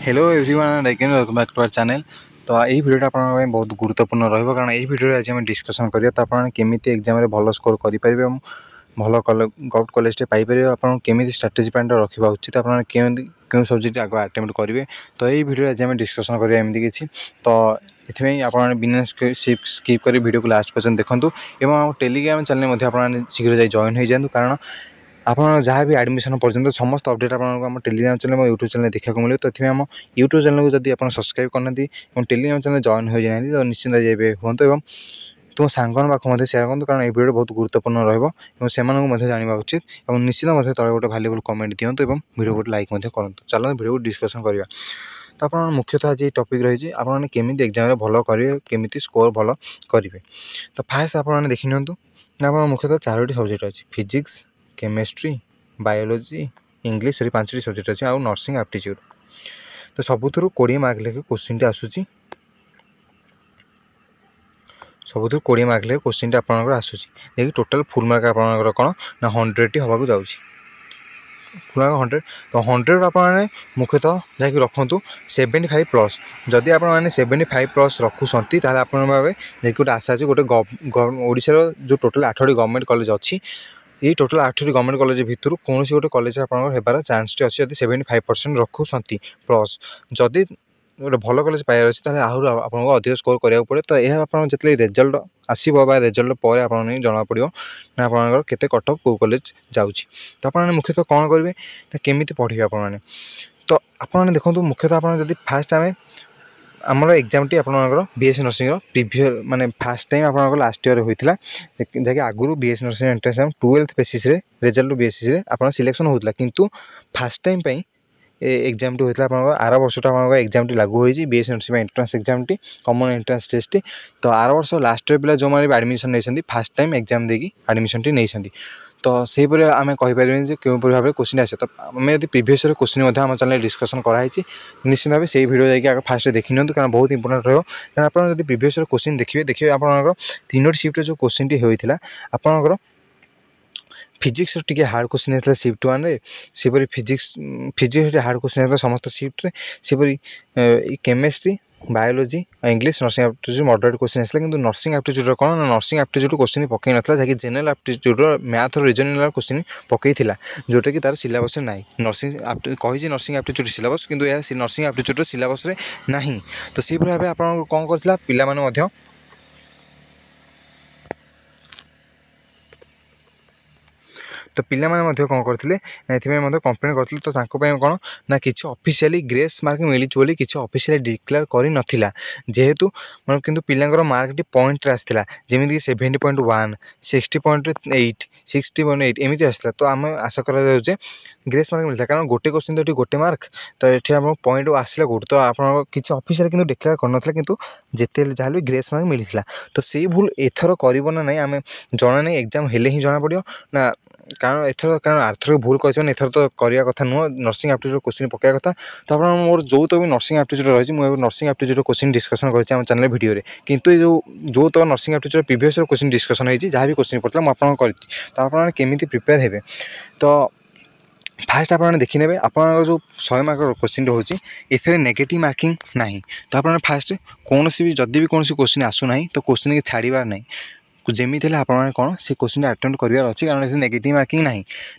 Hello everyone again welcome back to our channel. तो यही भिडियोटा आपको बहुत गुरुत्वपूर्ण रहा कारण यही भिडियो आज आम डिस्कसन करिया तो आपन केमिति एग्जाम रे भल स्कोर करि परिबे भल गवर्नमेंट कॉलेज टे पाई परिबे आपन केमिति स्ट्रेटजी प्लान रखिबा उचित आपन केउ सब्जेक्ट आगो अटेम्प्ट करिवे। तो यही भिडियो आज आम डिस्कसन करिया एमति किछि तो इथिमे आपन बिना स्किप करी वीडियो को लास्ट पर्यंत देखंतु एवं टेलीग्राम चैनल मध्ये आपन शीघ्र जाई जॉइन हो जांतु कारण आपन जहाँ भी एडमिशन पर्यंत समस्त अपडेट आपन टेलीग्राम चैनल और यूट्यूब चैनल देखा मिले। तो ये आम यूट्यूब चैनल को जब आप सब्सक्राइब करना और टेलीग्राम चैनल जॉइन हो जाना तो निश्चिंत जाइए हूँ और तुम सांग पाख सेयार करूँ कारण ये वीडियो बहुत गुरुत्वपूर्ण रही जाना उचित और निश्चित तले गोटे भैल्यूबल कमेंट दिंतु और वीडियो को लाइक करूँ। चलो वीडियो को डिस्कसन करवा। तो आप मुख्यतः आज ये टॉपिक रही आपमि एग्जाम भल करेंगे केमी स्कोर भल करेंगे। तो फास्ट आप देखी निंतु आप मुख्यतः 4टी सब्जेक्ट अच्छी physics chemistry biology English sorry 5टी सब्जेक्ट अच्छी आउ नर्सिंग एप्टीट्यूड। तो सबुथु 20 मार्क लेखे क्वेश्चन टी आसूची सबुथु 20 मार्क लेखे क्वेश्चन टी आपनकर आसूची देखि टोटल फुल मार्क आपनकर कोन ना 100 टी होबाकू जाउची फुल मार्क 100। तो 100 आपने मुख्यतः जाकि रखंतु 75 प्लस जदि आप 75 प्लस रखुसंती ताले आपन भाबे देखि गोटे आशा अछि गोटे ओडिसा रो जो टोटल 8टी गवर्नमेंट कॉलेज अछि ये टोटल 8टी गवर्नमेंट कॉलेज भितर कौन गोटे कॉलेज आपंकर चान्स टी अच्छी 75% रखुंट प्लस जदि गोटे भल कॉलेज पाइबार अच्छे आहरी आपको अधिक स्कोर कराया पड़े। तो यह आप जो रिजल्ट आसो रिजल्ट पर आप जना पड़ो ना आपंकर केते कट ऑफ कौ कॉलेज जाऊँगी। तो आप मुख्यतः कौन करेंगे केमी पढ़े आपने। तो आपने देखो मुख्यतः आप फास्ट आम आमर एग्जाम टी आपनकर बीएससी नर्सिंग प्रीवियस माने फास्ट टाइम आपनकर लास्ट ईयर होइतिला जहाँकि आगुरी BSc nursing entrance exam 12th basis रे रिजल्ट बेसिस रे आपन सिलेक्शन होतिला किंतु फास्ट टाइम पई एग्जाम टी होइतिला आपनकर आर वर्षटा आपनकर एग्जाम टी लागू होइछि बीएससी नर्सिंग एंट्रेंस एग्जाम टी कॉमन एंट्रेंस टेस्ट टी। तो आर वर्ष लास्ट ईयर पिला जो माने एडमिशन नै first time exam देकी admission T नै। तो से आम कहीपर क्यों भाव में क्वेश्चन आसे। तो आम यदि प्रीवियस क्वेश्चन आम चैनल डिस्कसन कराई निश्चित भाव से वीडियो जाकि फास्ट देखी नियंतु कारण बहुत इंपोर्टेंट रहा कारण आप प्रीवियस क्वेश्चन देखिए आप 3टी शिफ्ट जो क्वेश्चन टी होता आपंकर फिजिक्स टी हार्ड क्वेश्चन होता शिफ्ट 1 रे सेपरी फिजिक्स हार्ड क्वेश्चन होता समस्त शिफ्ट रे सेपरी chemistry biology English nursing aptitude moderate question आसला किंतु नर्सिंग एप्टीट्यूड कौन ना नर्सिंग एप्टीट्यूड क्वेश्चन पकई ना जहाँकि जनरल एप्टीट्यूड मैथ और रीजनिंग क्वेश्चन पकई जोटा कि तार सिलेबस ना नर्सिंग कही नर्सिंग एप्टीट्यूड सिलेबस किंतु यह नर्सिंग एप्टीट्यूड सिलेबस रे नहीं। तो से भाव आप कौन करथिला पिला माने तो पिला माने कौन करथिले कंप्लेन करथिले। तो तांको पय कौन ना किछि ऑफिशियली ग्रेस मार्क मिलिछ बोली किछि ऑफिशियली डिक्लेयर करि नथिला जेहेतु मतलब किंतु पिलांगर मार्क टी पॉइंट रे आस्थिला जेमिति 70.1 60.8 60.8 एमिति आस्थिला। तो आम आशा करा जाउ जे ग्रेस मार्क मिलता कारण गोटे क्वेश्चन तो गोटे मार्क तो ये आप पॉइंट आसला गोटे तो आप किसी ऑफिशियल किंतु डिक्लेयर करनथिला किंतु जेते जहाँ भी ग्रेस मार्क मिलता। तो से भूल एथर करबो ना नहीं आम जना नहीं एग्जाम हेले ही जना पड़ो ना कारण एथर कारण आर्थर भूल कर एथर तो करवा कथा नुह नर्सिंग एप्टीट्यूड क्वेश्चन पकाया कथा। तो आप मोर जो तो भी नर्सिंग एप्टीट्यूड रही मुझे नर्सिंग एप्टीट्यूड क्वेश्चन डिस्कसन कर चैनल वीडियो रे किंतु जो तो nursing aptitude previous question discussion होती जहाँ भी क्वेश्चन पड़ता मुझे कर। तो आप केमी प्रिपेयर हे। तो फास्ट आप देखने आप जो 100 मार्क क्वेश्चन होची एथे नेगेटिव मार्किंग नहीं। तो आप फास्ट कौन भी जदि भी कौन क्वेश्चन आसुना तो क्वेश्चन के छाड़बार नहीं जमी आप कौन से क्वेश्चन अटेम्प्ट करार अच्छी कारण ये नेगेटिव मार्किंग ना।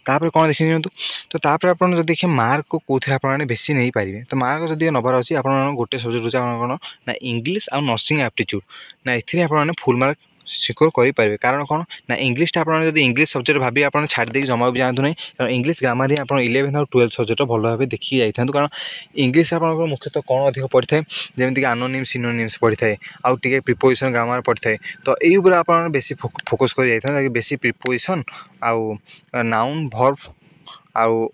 तापर कौन देखी नियंतु। तो तापर आप देखिए मार्क को कौन आप बेसी नहीं पारे। तो मार्क जब नबार अच्छी आप गोटे सब्जेक्ट कौन ना इंग्लिश आ नर्सिंग एप्टीट्यूड ना ए फुल मार्क सिक्योर करेंगे कारण कौन ना इंग्लिश आप इंग्लिश सब्जेक्ट भाभी आप छाड़ी जमा भी जातु नहीं कारण इंग्लिश ग्रामर ही आप 11 और 12 सब्जेक्ट भल भाव देखिए जाता कारण इंग्लिश आप मुख्यतः कौन अधिक पढ़ी है जमीक आनोनिम्स सिनोनिम्स पढ़ी है आउ टे प्रिपोजिशन ग्रामर पढ़ी है। तो यही आप बेसी फोकस कर बेसी प्रिपोजिशन आउ नाउन भर्ब आउ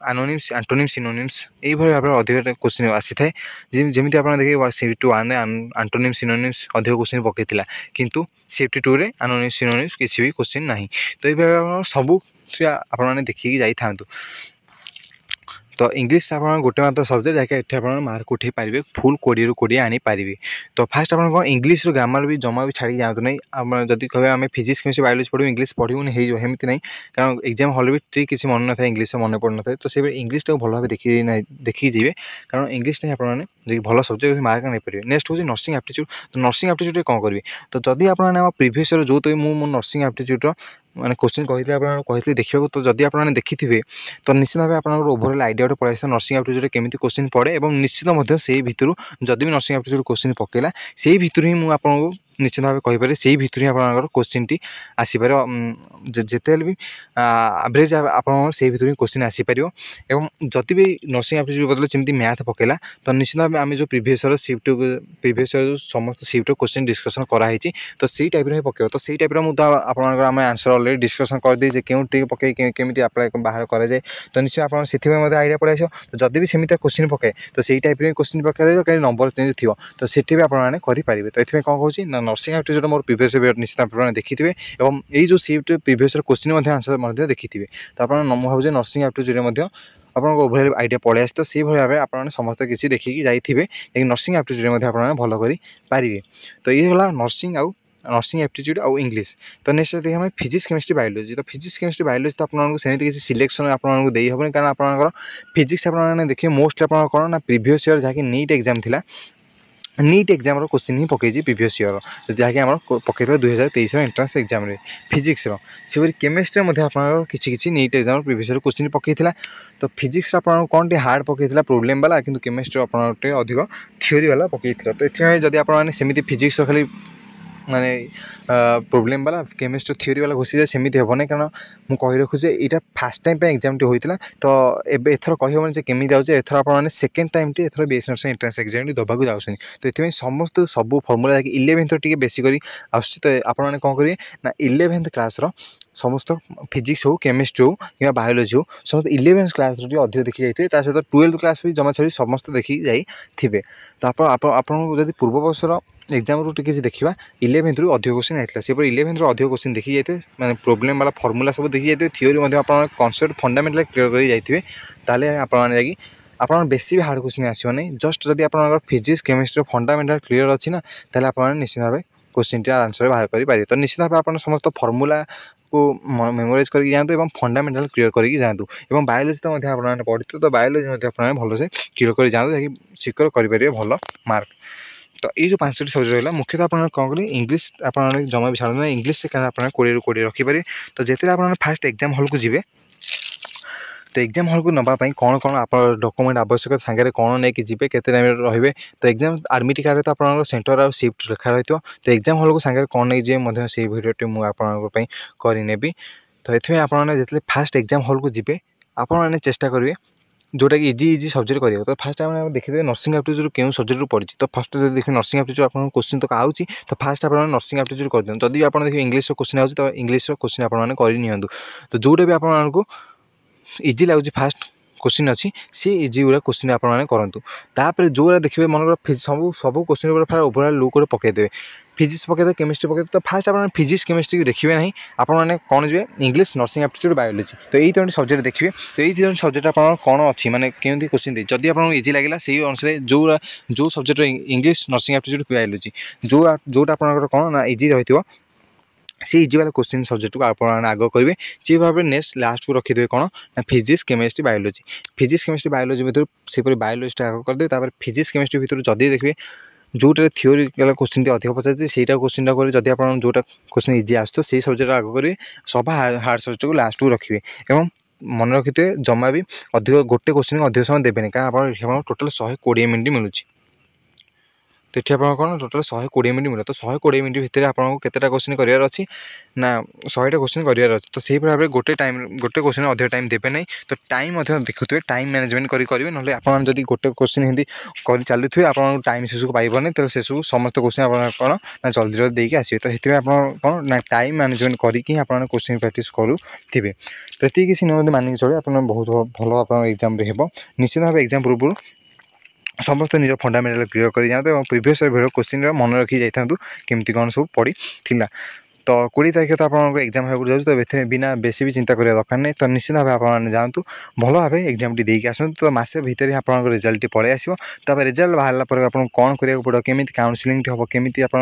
एनोनिम्स एंटोनिम्स सिनोनिम्स यही भाव में अधिक क्वेश्चन आसी था जमी आप देखिए शिफ्ट 1 एंटोनिम्स सिनोनिम्स अधिक क्वेश्चन पकईला किंतु शिफ्ट 2 रे एनोनिम्स सिनोनिम्स किसी भी क्वेश्चन नहीं। तो ये भाव सब आपने देखिए जाई था। तो तो इंग्लिश आप गोटे मात्र सब्जेक्ट जहाँकि एठी आप मार्क उठे पारे फुल 20 ରୁ 20 आनीपारे। तो फास्ट आप इंग्लिश ग्रामर भी जमा भी छाड़ी जातु नहीं जब कहे आम फिजिक्स केमिस्ट्री बायोलॉजी पढ़ू इंग्लिश पढ़ूनी होमती नहीं कारण एग्जाम हल भी ठीक किसी मन न था इंग्लिश मन पड़ न था तो से इंग्लिश टाक भल भाव देखिए जी कारण इंग्लिश नहीं आपने भल सब्जेक्ट मार्क नहीं पारे। नेक्स्ट हूँ नर्सिंग एप्टीट्यूड। तो नर्सिंग एप्टीट्यूड कौन करेंगे तो जदि आपने प्रीवियस जो तो मो नर्सिंग एप्टीट्यूड मैंने क्वेश्चन कही देखा तो जदि आपने देखिथे तो निश्चित भाव आप ओभरअल आइडिया गोटे पड़े नर्सिंग एप्टीट्यूड केमी क्वेश्चन पड़े और निश्चित से भितर जदि भी नर्सिंग एप्टीट्यूड क्वेश्चन पकेला से भितर ही मुझे आपको निश्चित भाव कहीपर से भितर ही आप क्वेश्चन टी आसपार जिते भी एवरेज आप भितर ही क्वेश्चन आसपार और जदि भी नर्सिंग एप्टीट्यूड बदले जमी मैथ पकेला तो निश्चित भाव आम जो प्रीवियस शिफ्ट प्रीवियस समस्त शिफ्ट क्वेश्चन डिस्कसन कराई तो सी टाइप ही पकेब तो सी टाइप मुझे आप आंसर अलरेडी डिस्कसन करदे क्यों टे पकई केमी अप्लाई बाहर कराए तो निश्चय आप आइडिया पड़े आस तो जदि भी सेमती क्वेश्चन पकाए तो सही टाइप क्वेश्चन पकड़े कहीं नंबर चेंज थी तो सेठी भी आपने करेंगे। तो ये कौन कहूँ ना नर्सिंग एप्टीट्यूड मोर प्रीवियस निश्चित आपने देखिए और यही जो शिफ्ट प्रीवियस क्वेश्चन आंसर देखिए तो आप भावुँ नर्सिंग एप्टीट्यूड आपको ओभरअल आइडिया पड़े आस तो से भाव आपने समस्त किसी देखिए जाइए लेकिन नर्सिंग एप्टीट्यूड आप भल करेंगे। तो ये गला नर्सिंग आउ नर्सिंग एप्टीट्यूड आउ इंग्लिश। तो नेक्स्ट देखिए हमें फिजिक्स केमिस्ट्री बायोलॉजी। तो फिजिक्स केमिस्ट्री बायोलॉजी तो आपको सेमती किसी सिलेक्शन आपको दे हेनी कारण आप फिजिक्स आपने देखिए मोस्ट आप कौन ना प्रीवियस ईयर जहाँकि नीट एग्जाम थिला नीट एग्जाम क्वेश्चन ही पकई प्रीवियस ईयर जहाँकि आम पकई 2023 एंट्रांस एग्जाम फिजिक्स से केमिस्ट्री आप किसी NEET exam previous year question पकई तो फिजिक्स आप कौन टी हार्ड पकई प्रोब्लेम वाला कि केमिस्ट्री आप अधिक थ्योरी वाला पकई तो ये जब आपमती फिजिक्स खाली माने प्रोब्लेम वाला केमिस्ट्री थ्योरी वाला घुसी जाए सेमती हेनी कारण मुझे कही रखुचे यहाँ फास्ट टाइम एग्जाम टी होता तो एथर कहीहनी केमी जाऊे एथर आप सेकेंड टाइम टी एथर बीएस नर्सिंग एंट्रांस एग्जाम दबाक जाऊँ तो ये समस्त सब फर्मुला 11th टी बेसिक आस तो आपने कौन करेंगे ना 11th क्लास समस्त फिजिक्स हो केमिस्ट्री हो कि बायोलॉजी हो समस्त 11th क्लास अधिक देखी जाइए सहित 12th क्लास भी जमा छाड़ी समस्त देखी जाइए। तो आपको पूर्व वर्षर एग्जाम रू टी देखा 11th रू अधिक क्वेश्चन आइला से 11th रू अधिक क्वेश्चन देखी जाइए मैंने प्रोब्लेम वाला फर्मुला सब देखी जाइए थ्योरी आप कन्सेप्ट फंडामेंटाल क्लियर कर जाइए ताले आपने आपन बेसी भी हार्ड क्वेश्चन आसो नहीं जस्ट जब आप फिजिक्स केमिस्ट्री फंडामेंटाल क्लियर अच्छी ना ताले आपने निश्चित भाव क्वेश्चन टी आंसर बाहर करेंगे। तो निश्चित भाव आप समस्त फर्मुला को मेमोराइज करके जातु और फंडामेंटाल क्लियर करके जातु और बायोलॉजी तो आपने पढ़ी तो बायोलॉजी आपने भलसे क्लियर कर जातु जहाँकि सिक्योर करेंगे भल मार्क। तो ये 5टी सब्जेक्ट रहा मुख्यतः आप कौन करेंगे इंग्लिश आपने जमा भी छाड़ना इंग्लिश आपने 20 ରୁ 20 रखिपारे। तो जिते आप फास्ट एग्जाम हल को जी तो एग्जाम हल को नापी कौन कौन आप डॉक्यूमेंट आवश्यक सांगे कौन नहीं जी के टाइम रे तो एग्जाम आडमिट कार्ड तो आप सेंटर आ शिफ्ट लिखा रही तो एग्जाम हल को सांगे कौन नहीं जी से भिडियोटी मुझे करनेबी। तो ये आपने जिते फास्ट एग्जाम हल को जी आपने चेष्टा करेंगे जोटा कि इजी सब्जेक्ट करेंगे। तो फास्ट आप देखिए नर्सिंग एप्टीट्यूड क्यों सब्जेक्ट पड़ी तो फर्स्ट जो देखिए नर्सिंग एप्टीट्यूड आप क्वेश्चन तो आउची तो फास्ट आप नर्सिंग एप्टीट्यूड कर दिखाँ जब आप देखिए इंग्लिश क्वेश्चन आउची तो इंग्लिश क्वेश्चन आपने करनी तो जोटा भी आपको इजी लगुच फास्ट क्वेश्चन अच्छी सी इजी गुड़ा क्वेश्चन आपने करूँ तापर जो देखिए मन सब सब क्वेश्चन फार ओवरअल लुक पकईदे फिजिक्स पकईदे केमिस्ट्री पकईदे। तो फास्ट आप फिजिक्स केमिस्ट्री को देखिए ना आपने कौन जी इंग्लिश नर्सिंग एप्टीट्यूड बायोलॉजी तो यही 3टी सब्जेक्ट देखिए। तो यही 3टी सब्जेक्ट आप कौन अच्छी माने केमती क्वेश्चन दी जब आपको इजी लगे से अनुसार जो subject English nursing aptitude biology जोटा आप कौन ना इजी रही सी इजी वाला क्वेश्चन सब्जेक्ट को आप आग करेंगे से भाव नेक्स्ट लास्ट को रखिदे कौन ना physics chemistry biology physics chemistry biology भितर से बायोलॉजी आग करदे फिजिक्स केमिस्ट्री भितर जदि देखिए जोटा थ्योरी क्वेश्चन अधिक पचार से क्वेश्चन करें जब आप जोटा क्वेश्चन इजी आस से सब्जेक्ट आग करेंगे सब हार्ड सब्जेक्ट को लास्ट को रखिए और मन रखिए जमा भी अधिक गोटे क्वेश्चन अधिक समय देवेनि कारण आप टोटाल 120 मिनट मिलूँ। तो ये आप कौन टोटाल 120 मिनट मिले तो 120 मिनट भितर आपको केतेटा क्वेश्चन करार अच्छी ना 100टा क्वेश्चन करार अच्छी तो से भाव में गोटे क्वेश्चन अधिक टाइम देवे ना तो टाइम देखुए टाइम मैनेजमेंट करेंगे ना आप जब गोटे क्वेश्चन हिंदी कर चलुए आप टाइम शेष को पाइबनी तो शेष समस्त क्वेश्चन आप कौन ना जल्दी जल्दी देके आसवे तो ये आप कौन ना टाइम मैनेजमेंट करके आप क्वेश्चन प्रैक्टिस करुवे। तो ये किसी नियम मानिक चलिए आप बहुत भल आप एग्जाम निश्चित भाव एग्जाम पूर्व समस्त निज फंडामेंटाल क्लियर कर जाते प्रीवियस भिडियो क्वेश्चन मन रखी जाता केमती कौन सब पड़ी थिला। तो 20 तारिख तो आप एग्जाम होगा जाऊँ तो बिना बेसी भी चिंता करिया दरकार नहीं तो निश्चित भाव आप जातु भल भाव एग्जाम टी देकी आसतु तो मसे भितर ही आपन रिजल्ट पलि आसो तब रिजल्ट बाहर पर आपको कौन करा पड़ो केमी काउनसिलिंग हम केमी आप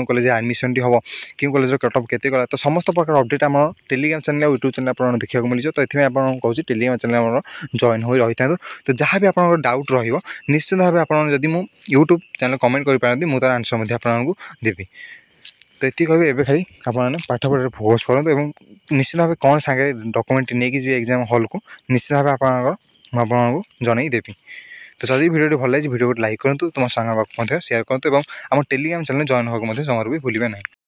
कॉलेज एडमिशन टी हम क्यों कॉलेज कट ऑफ केते गला तो समस्त प्रकार अपडेट आम टेलीग्राम चैनल और यूट्यूब चैनल आपको देखा मिली तो ये आपको कहूँ टेलीग्राम चैनल जॉइन हो रही था तो जहाँ भी आप डाउट निश्चित भाव आपड़ी मुझे यूट्यूब चैनल कमेंट कर मुझे तार आंसर आपको देवी तो ये कह एवं खाली आपने पाठ पढ़ा फोकस करूँ निश्चित भाव कौन सागे डॉक्यूमेंट नहीं जी एग्जाम हॉल को निश्चित भाव आपको जनई देवी तो जब वीडियो भल लगे वीडियो को लाइक करूँ तुम सांग शेयर करूँ और आम टेलीग्राम चैनल जॉइन होगा जमार भी भूलें ना।